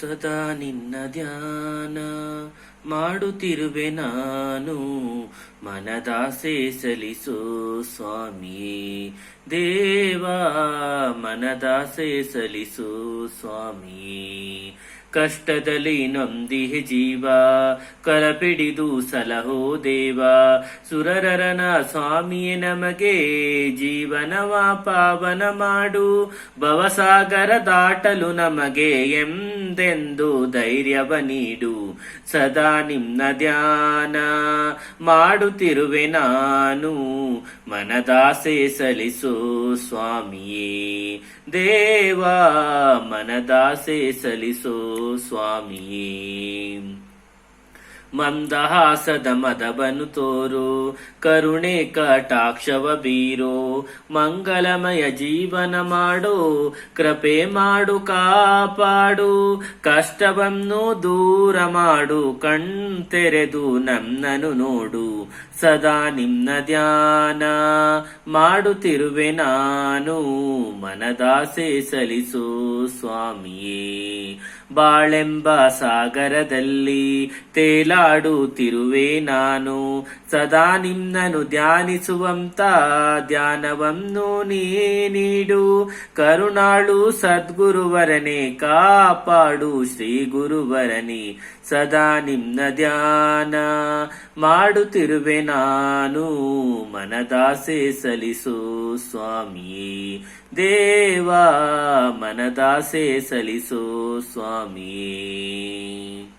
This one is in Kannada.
ಸದಾ ನಿನ್ನ ಧ್ಯಾನ ಮಾಡುತ್ತಿರುವೆ ನಾನು, ಮನದಾಸೆ ಸಲಿಸೋ ಸ್ವಾಮಿ ದೇವಾ, ಮನದಾಸೆ ಸಲಿಸೋ ಸ್ವಾಮಿ. ಕಷ್ಟದಲ್ಲಿ ನೊಂದಿಹೆ ಜೀವ, ಕರಪಿಡಿದು ಸಲಹೋ ದೇವ, ಸುರರರನ ಸ್ವಾಮಿಯೇ ನಮಗೆ ಜೀವನವ ಪಾವನ ಮಾಡು, ಭವಸಾಗರ ದಾಟಲು ನಮಗೆ ಎಂದೆಂದು ಧೈರ್ಯವ ನೀಡು. ಸದಾ ನಿನ್ನ ಧ್ಯಾನ ಮಾಡುತ್ತಿರುವೆ ನಾನು, ಮನದಾಸೆ ಸಲಿಸೋ ಸ್ವಾಮಿಯೇ ದೇವಾ, ಮನದಾಸೆ ಸಲಿಸೋ ಸ್ವಾಮಿಯೇ. ಮಂದಹಾಸದ ಮದವನು ತೋರು, ಕರುಣೆ ಕಟಾಕ್ಷವ ಬೀರೋ, ಮಂಗಲಮಯ ಜೀವನ ಮಾಡೋ, ಕೃಪೆ ಮಾಡು ಕಾಪಾಡು, ಕಷ್ಟವನ್ನು ದೂರ ಮಾಡು, ಕಣ್ತೆರೆದು ನನ್ನನು ನೋಡು. ಸದಾ ನಿನ್ನ ಧ್ಯಾನ ಮಾಡುತ್ತಿರುವೆ ನಾನು, ಮನದಾಸೆ ಸಲಿಸೋ ಸ್ವಾಮಿಯೇ. ಬಾಳೆಂಬ ಸಾಗರದಲ್ಲಿ ತೇಲಾಡುತ್ತಿರುವೆ ನಾನು, ಸದಾ ನಿನ್ನನು ಧ್ಯಾನಿಸುವಂತ ಧ್ಯಾನವನ್ನು ನೀ ನೀಡು. ಕರುಣಾಳು ಸದ್ಗುರುವರನೇ ಕಾಪಾಡು ಶ್ರೀ ಗುರುವರನೇ, ಸದಾ ನಿನ್ನ ಧ್ಯಾನ ಮಾಡುತ್ತಿರುವೆ ನಾನು, ಮನದಾಸೆ ಸಲಿಸೋ ಸ್ವಾಮಿಯೇ ದೇವಾ, ಮನದಾಸೆ ಸಲಿಸೋ ಸ್ವಾಮಿಯೇ.